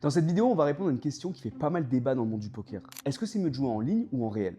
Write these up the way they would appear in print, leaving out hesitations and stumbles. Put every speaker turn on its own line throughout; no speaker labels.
Dans cette vidéo, on va répondre à une question qui fait pas mal débat dans le monde du poker. Est-ce que c'est mieux de jouer en ligne ou en réel?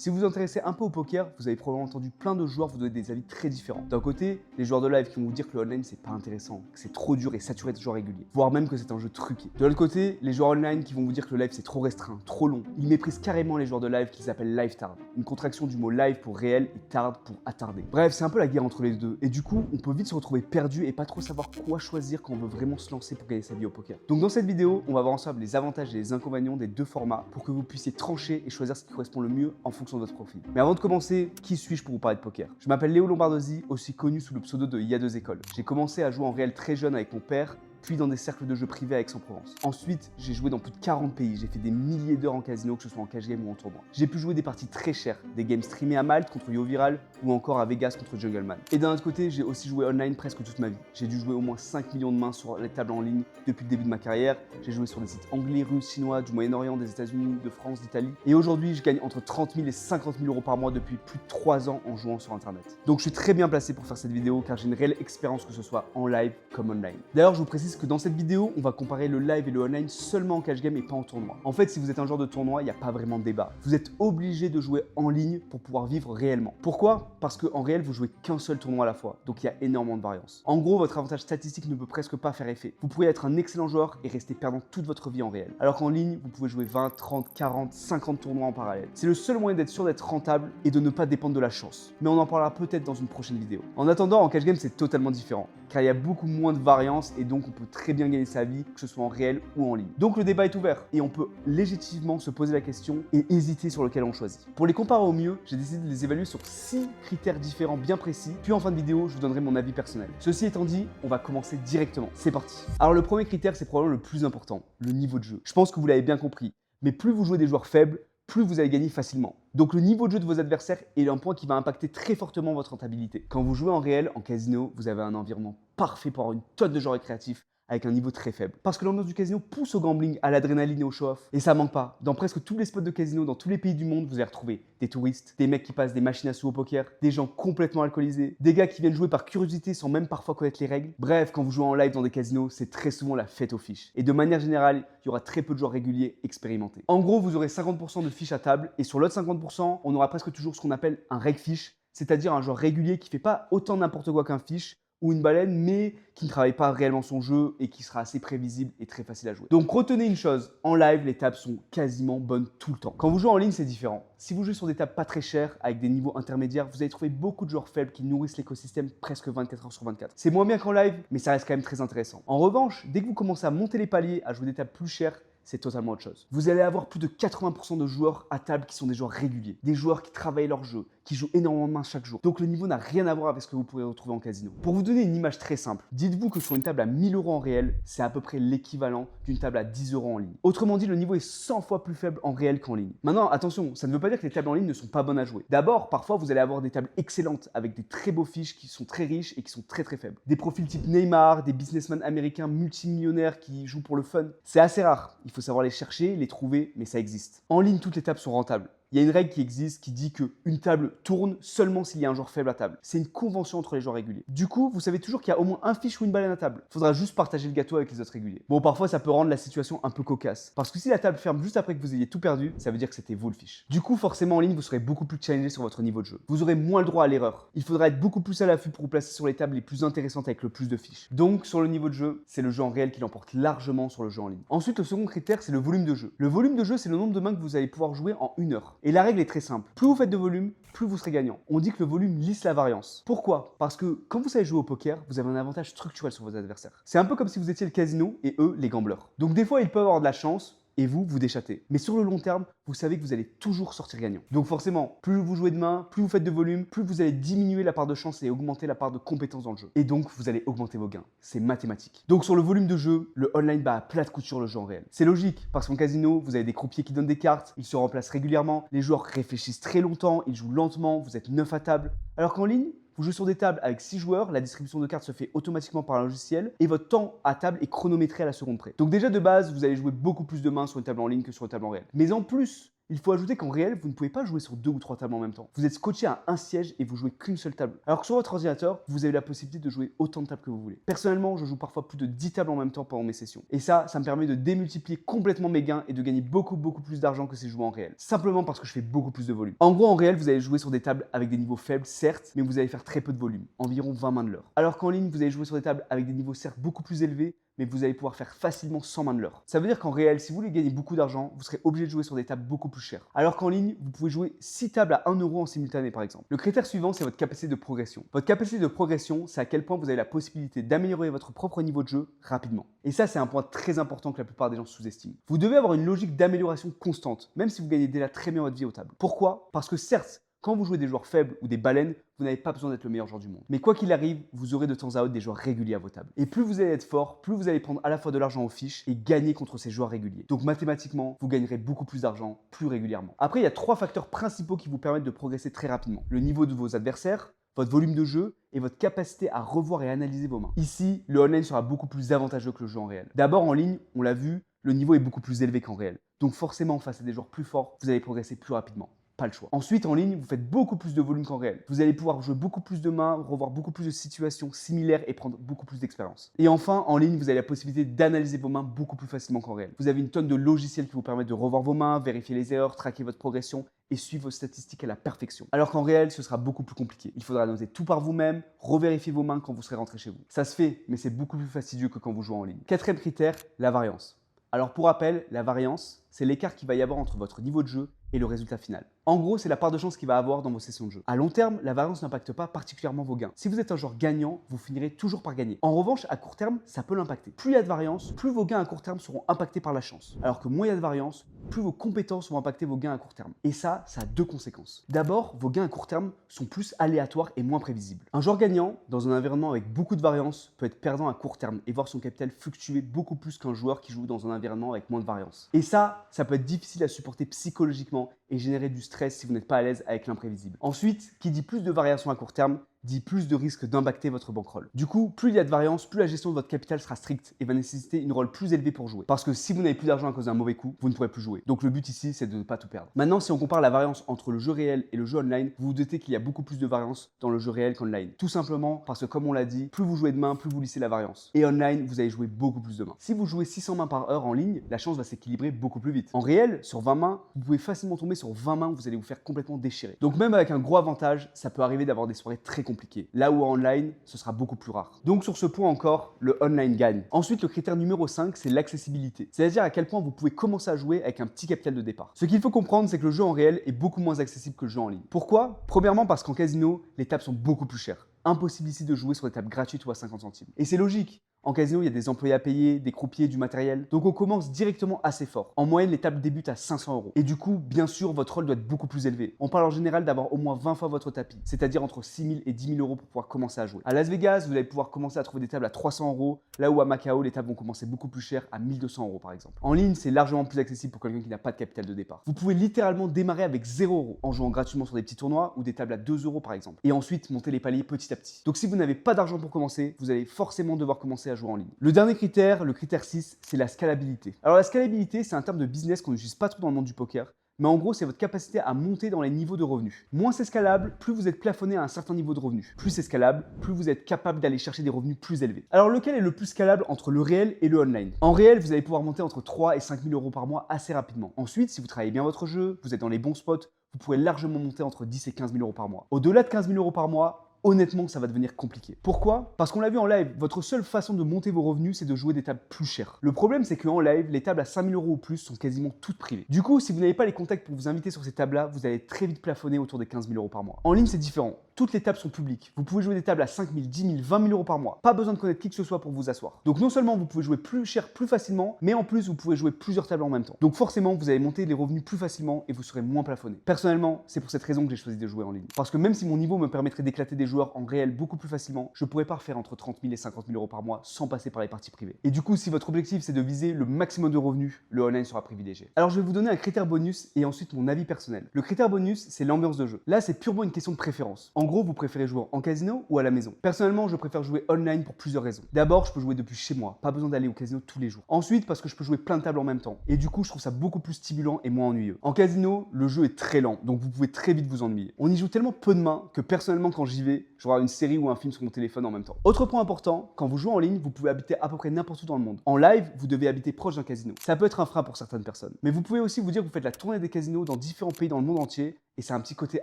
Si vous vous intéressez un peu au poker, vous avez probablement entendu plein de joueurs vous donner des avis très différents. D'un côté, les joueurs de live qui vont vous dire que le online c'est pas intéressant, que c'est trop dur et saturé de joueurs réguliers, voire même que c'est un jeu truqué. De l'autre côté, les joueurs online qui vont vous dire que le live c'est trop restreint, trop long. Ils méprisent carrément les joueurs de live qu'ils appellent live tard, une contraction du mot live pour réel et tard pour attardé. Bref, c'est un peu la guerre entre les deux, et du coup, on peut vite se retrouver perdu et pas trop savoir quoi choisir quand on veut vraiment se lancer pour gagner sa vie au poker. Donc dans cette vidéo, on va voir ensemble les avantages et les inconvénients des deux formats pour que vous puissiez trancher et choisir ce qui correspond le mieux en fonction de votre profil. Mais avant de commencer, qui suis-je pour vous parler de poker? Je m'appelle Léo Lombardosi, aussi connu sous le pseudo de Il y a deux écoles. J'ai commencé à jouer en réel très jeune avec mon père, puis dans des cercles de jeux privés à Aix-en-Provence. Ensuite, j'ai joué dans plus de 40 pays, j'ai fait des milliers d'heures en casino, que ce soit en cash game ou en tournoi. J'ai pu jouer des parties très chères, des games streamés à Malte contre YoViral ou encore à Vegas contre Jungleman. Et d'un autre côté, j'ai aussi joué online presque toute ma vie. J'ai dû jouer au moins 5 millions de mains sur les tables en ligne depuis le début de ma carrière. J'ai joué sur des sites anglais, russes, chinois, du Moyen-Orient, des États-Unis, de France, d'Italie. Et aujourd'hui, je gagne entre 30 000 et 50 000 euros par mois depuis plus de 3 ans en jouant sur Internet. Donc je suis très bien placé pour faire cette vidéo car j'ai une réelle expérience que ce soit en live comme online. D'ailleurs, je vous précise que dans cette vidéo, on va comparer le live et le online seulement en cash game et pas en tournoi. En fait, si vous êtes un joueur de tournoi, il n'y a pas vraiment de débat. Vous êtes obligé de jouer en ligne pour pouvoir vivre réellement. Pourquoi? Parce qu'en réel, vous jouez qu'un seul tournoi à la fois, donc il y a énormément de variance. En gros, votre avantage statistique ne peut presque pas faire effet. Vous pourriez être un excellent joueur et rester perdant toute votre vie en réel. Alors qu'en ligne, vous pouvez jouer 20, 30, 40, 50 tournois en parallèle. C'est le seul moyen d'être sûr d'être rentable et de ne pas dépendre de la chance. Mais on en parlera peut-être dans une prochaine vidéo. En attendant, en cash game, c'est totalement différent, car il y a beaucoup moins de variance et donc on peut très bien gagner sa vie, que ce soit en réel ou en ligne. Donc le débat est ouvert et on peut légitimement se poser la question et hésiter sur lequel on choisit. Pour les comparer au mieux, j'ai décidé de les évaluer sur 6 critères différents bien précis, puis en fin de vidéo, je vous donnerai mon avis personnel. Ceci étant dit, on va commencer directement. C'est parti. Alors le premier critère, c'est probablement le plus important, le niveau de jeu. Je pense que vous l'avez bien compris, mais plus vous jouez des joueurs faibles, plus vous allez gagner facilement. Donc le niveau de jeu de vos adversaires est un point qui va impacter très fortement votre rentabilité. Quand vous jouez en réel, en casino, vous avez un environnement parfait pour avoir une tonne de joueurs récréatifs avec un niveau très faible. Parce que l'ambiance du casino pousse au gambling, à l'adrénaline et au show-off. Et ça manque pas. Dans presque tous les spots de casino, dans tous les pays du monde, vous allez retrouver des touristes, des mecs qui passent des machines à sous au poker, des gens complètement alcoolisés, des gars qui viennent jouer par curiosité sans même parfois connaître les règles. Bref, quand vous jouez en live dans des casinos, c'est très souvent la fête aux fiches. Et de manière générale, il y aura très peu de joueurs réguliers expérimentés. En gros, vous aurez 50% de fiches à table et sur l'autre 50%, on aura presque toujours ce qu'on appelle un reg fiche, c'est-à-dire un joueur régulier qui fait pas autant n'importe quoi qu'un fiche ou une baleine, mais qui ne travaille pas réellement son jeu et qui sera assez prévisible et très facile à jouer. Donc retenez une chose, en live, les tables sont quasiment bonnes tout le temps. Quand vous jouez en ligne, c'est différent. Si vous jouez sur des tables pas très chères, avec des niveaux intermédiaires, vous allez trouver beaucoup de joueurs faibles qui nourrissent l'écosystème presque 24 heures sur 24. C'est moins bien qu'en live, mais ça reste quand même très intéressant. En revanche, dès que vous commencez à monter les paliers, à jouer des tables plus chères, c'est totalement autre chose. Vous allez avoir plus de 80% de joueurs à table qui sont des joueurs réguliers, des joueurs qui travaillent leur jeu, qui jouent énormément de mains chaque jour. Donc le niveau n'a rien à voir avec ce que vous pourrez retrouver en casino. Pour vous donner une image très simple, dites-vous que sur une table à 1000 euros en réel, c'est à peu près l'équivalent d'une table à 10 euros en ligne. Autrement dit, le niveau est 100 fois plus faible en réel qu'en ligne. Maintenant, attention, ça ne veut pas dire que les tables en ligne ne sont pas bonnes à jouer. D'abord, parfois, vous allez avoir des tables excellentes avec des très beaux fiches qui sont très riches et qui sont très faibles. Des profils type Neymar, des businessmen américains multimillionnaires qui jouent pour le fun. C'est assez rare. Il faut savoir les chercher, les trouver, mais ça existe. En ligne, toutes les tables sont rentables. Il y a une règle qui existe qui dit qu'une table tourne seulement s'il y a un joueur faible à table. C'est une convention entre les joueurs réguliers. Du coup, vous savez toujours qu'il y a au moins un fiche ou une baleine à table. Il faudra juste partager le gâteau avec les autres réguliers. Bon, parfois, ça peut rendre la situation un peu cocasse. Parce que si la table ferme juste après que vous ayez tout perdu, ça veut dire que c'était vous le fiche. Du coup, forcément, en ligne, vous serez beaucoup plus challengé sur votre niveau de jeu. Vous aurez moins le droit à l'erreur. Il faudra être beaucoup plus à l'affût pour vous placer sur les tables les plus intéressantes avec le plus de fiches. Donc, sur le niveau de jeu, c'est le jeu en réel qui l'emporte largement sur le jeu en ligne. Ensuite, le second critère, c'est le volume de jeu. Le volume de jeu, c'est le nombre de mains que vous allez pouvoir jouer en 1 heure. Et la règle est très simple. Plus vous faites de volume, plus vous serez gagnant. On dit que le volume lisse la variance. Pourquoi? Parce que quand vous savez jouer au poker, vous avez un avantage structurel sur vos adversaires. C'est un peu comme si vous étiez le casino et eux, les gamblers. Donc des fois, ils peuvent avoir de la chance et vous déchattez. Mais sur le long terme, vous savez que vous allez toujours sortir gagnant. Donc forcément, plus vous jouez de main, plus vous faites de volume, plus vous allez diminuer la part de chance et augmenter la part de compétence dans le jeu. Et donc, vous allez augmenter vos gains. C'est mathématique. Donc sur le volume de jeu, le online bat à plate couture le jeu en réel. C'est logique, parce qu'en casino, vous avez des croupiers qui donnent des cartes, ils se remplacent régulièrement, les joueurs réfléchissent très longtemps, ils jouent lentement, vous êtes 9 à table. Alors qu'en ligne, vous jouez sur des tables avec 6 joueurs, la distribution de cartes se fait automatiquement par un logiciel et votre temps à table est chronométré à la seconde près. Donc déjà de base, vous allez jouer beaucoup plus de mains sur une table en ligne que sur une table en réel. Mais en plus, Il faut ajouter qu'en réel, vous ne pouvez pas jouer sur 2 ou 3 tables en même temps. Vous êtes scotché à un siège et vous jouez qu'une seule table. Alors que sur votre ordinateur, vous avez la possibilité de jouer autant de tables que vous voulez. Personnellement, je joue parfois plus de 10 tables en même temps pendant mes sessions. Et ça me permet de démultiplier complètement mes gains et de gagner beaucoup plus d'argent que si je jouais en réel. Simplement parce que je fais beaucoup plus de volume. En gros, en réel, vous allez jouer sur des tables avec des niveaux faibles, certes, mais vous allez faire très peu de volume, environ 20 mains de l'heure. Alors qu'en ligne, vous allez jouer sur des tables avec des niveaux certes beaucoup plus élevés, mais vous allez pouvoir faire facilement 100 mains de l'heure. Ça veut dire qu'en réel, si vous voulez gagner beaucoup d'argent, vous serez obligé de jouer sur des tables beaucoup plus chères. Alors qu'en ligne, vous pouvez jouer 6 tables à 1 euro en simultané par exemple. Le critère suivant, c'est votre capacité de progression. Votre capacité de progression, c'est à quel point vous avez la possibilité d'améliorer votre propre niveau de jeu rapidement. Et ça, c'est un point très important que la plupart des gens sous-estiment. Vous devez avoir une logique d'amélioration constante, même si vous gagnez déjà très bien votre vie aux tables. Pourquoi? Parce que certes, quand vous jouez des joueurs faibles ou des baleines, vous n'avez pas besoin d'être le meilleur joueur du monde. Mais quoi qu'il arrive, vous aurez de temps à autre des joueurs réguliers à vos tables. Et plus vous allez être fort, plus vous allez prendre à la fois de l'argent aux fiches et gagner contre ces joueurs réguliers. Donc mathématiquement, vous gagnerez beaucoup plus d'argent plus régulièrement. Après, il y a 3 facteurs principaux qui vous permettent de progresser très rapidement. Le niveau de vos adversaires, votre volume de jeu et votre capacité à revoir et analyser vos mains. Ici, le online sera beaucoup plus avantageux que le jeu en réel. D'abord, en ligne, on l'a vu, le niveau est beaucoup plus élevé qu'en réel. Donc forcément, face à des joueurs plus forts, vous allez progresser plus rapidement. Pas le choix. Ensuite, en ligne, vous faites beaucoup plus de volume qu'en réel. Vous allez pouvoir jouer beaucoup plus de mains, revoir beaucoup plus de situations similaires et prendre beaucoup plus d'expérience. Et enfin, en ligne, vous avez la possibilité d'analyser vos mains beaucoup plus facilement qu'en réel. Vous avez une tonne de logiciels qui vous permettent de revoir vos mains, vérifier les erreurs, traquer votre progression et suivre vos statistiques à la perfection. Alors qu'en réel, ce sera beaucoup plus compliqué. Il faudra noter tout par vous-même, revérifier vos mains quand vous serez rentré chez vous. Ça se fait, mais c'est beaucoup plus fastidieux que quand vous jouez en ligne. 4e critère, la variance. Alors pour rappel, la variance, c'est l'écart qu'il va y avoir entre votre niveau de jeu et le résultat final. En gros, c'est la part de chance qu'il va avoir dans vos sessions de jeu. À long terme, la variance n'impacte pas particulièrement vos gains. Si vous êtes un joueur gagnant, vous finirez toujours par gagner. En revanche, à court terme, ça peut l'impacter. Plus il y a de variance, plus vos gains à court terme seront impactés par la chance. Alors que moins il y a de variance, plus vos compétences vont impacter vos gains à court terme. Et ça a 2 conséquences. D'abord, vos gains à court terme sont plus aléatoires et moins prévisibles. Un joueur gagnant, dans un environnement avec beaucoup de variance, peut être perdant à court terme et voir son capital fluctuer beaucoup plus qu'un joueur qui joue dans un environnement avec moins de variance. Et ça peut être difficile à supporter psychologiquement et générer du stress si vous n'êtes pas à l'aise avec l'imprévisible. Ensuite, qui dit plus de variations à court terme, dit plus de risque d'impacter votre bankroll. Du coup, plus il y a de variance, plus la gestion de votre capital sera stricte et va nécessiter une rôle plus élevée pour jouer. Parce que si vous n'avez plus d'argent à cause d'un mauvais coup, vous ne pourrez plus jouer. Donc le but ici, c'est de ne pas tout perdre. Maintenant, si on compare la variance entre le jeu réel et le jeu online, vous vous doutez qu'il y a beaucoup plus de variance dans le jeu réel qu'online. Tout simplement parce que comme on l'a dit, plus vous jouez de mains, plus vous lissez la variance. Et online, vous allez jouer beaucoup plus de mains. Si vous jouez 600 mains par heure en ligne, la chance va s'équilibrer beaucoup plus vite. En réel, sur 20 mains, vous pouvez facilement tomber sur 20 mains où vous allez vous faire complètement déchirer. Donc même avec un gros avantage, ça peut arriver d'avoir des soirées très compliquées. Là où en online, ce sera beaucoup plus rare. Donc sur ce point encore, le online gagne. Ensuite, le critère numéro 5, c'est l'accessibilité. C'est-à-dire à quel point vous pouvez commencer à jouer avec un petit capital de départ. Ce qu'il faut comprendre, c'est que le jeu en réel est beaucoup moins accessible que le jeu en ligne. Pourquoi? Premièrement, parce qu'en casino, les tables sont beaucoup plus chères. Impossible ici de jouer sur des tables gratuites ou à 50 centimes. Et c'est logique. En casino, il y a des employés à payer, des croupiers, du matériel. Donc on commence directement assez fort. En moyenne, les tables débutent à 500 €. Et du coup, bien sûr, votre rôle doit être beaucoup plus élevé. On parle en général d'avoir au moins 20 fois votre tapis, c'est-à-dire entre 6 000 et 10 000 € pour pouvoir commencer à jouer. À Las Vegas, vous allez pouvoir commencer à trouver des tables à 300 €, là où à Macao, les tables vont commencer beaucoup plus cher à 1200 € par exemple. En ligne, c'est largement plus accessible pour quelqu'un qui n'a pas de capital de départ. Vous pouvez littéralement démarrer avec 0 € en jouant gratuitement sur des petits tournois ou des tables à 2 € par exemple. Et ensuite, monter les paliers petit à petit. Donc si vous n'avez pas d'argent pour commencer, vous allez forcément devoir commencer à jouer en ligne. Le dernier critère, le critère 6, c'est la scalabilité. Alors la scalabilité, c'est un terme de business qu'on n'utilise pas trop dans le monde du poker, mais en gros, c'est votre capacité à monter dans les niveaux de revenus. Moins c'est scalable, plus vous êtes plafonné à un certain niveau de revenus. Plus c'est scalable, plus vous êtes capable d'aller chercher des revenus plus élevés. Alors lequel est le plus scalable entre le réel et le online? En réel, vous allez pouvoir monter entre 3 et 5 000 € par mois assez rapidement. Ensuite, si vous travaillez bien votre jeu, vous êtes dans les bons spots, vous pourrez largement monter entre 10 et 15 000 € par mois. Au-delà de 15 000 € par mois, honnêtement, ça va devenir compliqué. Pourquoi? Parce qu'on l'a vu en live, votre seule façon de monter vos revenus, c'est de jouer des tables plus chères. Le problème, c'est qu'en live, les tables à 5 000 € ou plus sont quasiment toutes privées. Du coup, si vous n'avez pas les contacts pour vous inviter sur ces tables-là, vous allez très vite plafonner autour des 15 000 € par mois. En ligne, c'est différent. Toutes les tables sont publiques. Vous pouvez jouer des tables à 5 000, 10 000, 20 000 € par mois. Pas besoin de connaître qui que ce soit pour vous asseoir. Donc non seulement vous pouvez jouer plus cher plus facilement, mais en plus vous pouvez jouer plusieurs tables en même temps. Donc forcément, vous allez monter les revenus plus facilement et vous serez moins plafonné. Personnellement, c'est pour cette raison que j'ai choisi de jouer en ligne. Parce que même si mon niveau me permettrait d'éclater des joueurs en réel beaucoup plus facilement, je pourrais pas refaire entre 30 000 et 50 000 € par mois sans passer par les parties privées. Et du coup, si votre objectif c'est de viser le maximum de revenus, le online sera privilégié. Alors je vais vous donner un critère bonus et ensuite mon avis personnel. Le critère bonus, c'est l'ambiance de jeu. Là, c'est purement une question de préférence. En gros, vous préférez jouer en casino ou à la maison? Personnellement, je préfère jouer online pour plusieurs raisons. D'abord, je peux jouer depuis chez moi, pas besoin d'aller au casino tous les jours. Ensuite, parce que je peux jouer plein de tables en même temps. Et du coup, je trouve ça beaucoup plus stimulant et moins ennuyeux. En casino, le jeu est très lent, donc vous pouvez très vite vous ennuyer. On y joue tellement peu de mains que personnellement, quand j'y vais, je regarde une série ou un film sur mon téléphone en même temps. Autre point important, quand vous jouez en ligne, vous pouvez habiter à peu près n'importe où dans le monde. En live, vous devez habiter proche d'un casino. Ça peut être un frein pour certaines personnes. Mais vous pouvez aussi vous dire que vous faites la tournée des casinos dans différents pays dans le monde entier et c'est un petit côté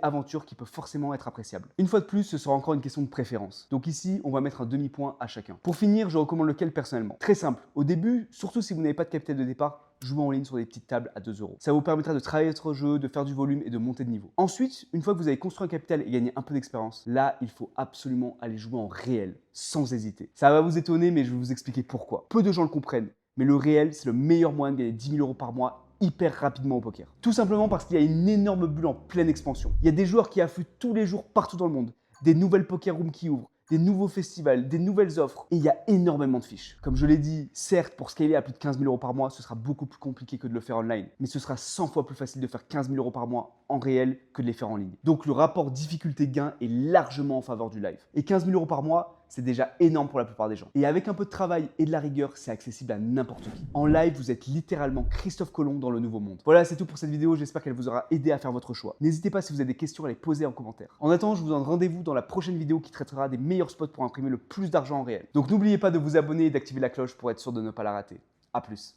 aventure qui peut forcément être appréciable. Une fois de plus, ce sera encore une question de préférence. Donc ici, on va mettre un demi-point à chacun. Pour finir, je recommande lequel personnellement? Très simple. Au début, surtout si vous n'avez pas de capital de départ, jouez en ligne sur des petites tables à 2 €. Ça vous permettra de travailler votre jeu, de faire du volume et de monter de niveau. Ensuite, une fois que vous avez construit un capital et gagné un peu d'expérience, là, il faut absolument aller jouer en réel, sans hésiter. Ça va vous étonner, mais je vais vous expliquer pourquoi. Peu de gens le comprennent, mais le réel, c'est le meilleur moyen de gagner 10 000 € par mois hyper rapidement au poker. Tout simplement parce qu'il y a une énorme bulle en pleine expansion. Il y a des joueurs qui affluent tous les jours partout dans le monde, des nouvelles poker rooms qui ouvrent, des nouveaux festivals, des nouvelles offres, et il y a énormément de fiches. Comme je l'ai dit, certes, pour scaler à plus de 15 000 € par mois, ce sera beaucoup plus compliqué que de le faire online, mais ce sera 100 fois plus facile de faire 15 000 € par mois en réel que de les faire en ligne. Donc le rapport difficulté-gain est largement en faveur du live. Et 15 000 € par mois, c'est déjà énorme pour la plupart des gens. Et avec un peu de travail et de la rigueur, c'est accessible à n'importe qui. En live, vous êtes littéralement Christophe Colomb dans le nouveau monde. Voilà, c'est tout pour cette vidéo. J'espère qu'elle vous aura aidé à faire votre choix. N'hésitez pas si vous avez des questions à les poser en commentaire. En attendant, je vous donne rendez-vous dans la prochaine vidéo qui traitera des meilleurs spots pour imprimer le plus d'argent en réel. Donc n'oubliez pas de vous abonner et d'activer la cloche pour être sûr de ne pas la rater. A plus.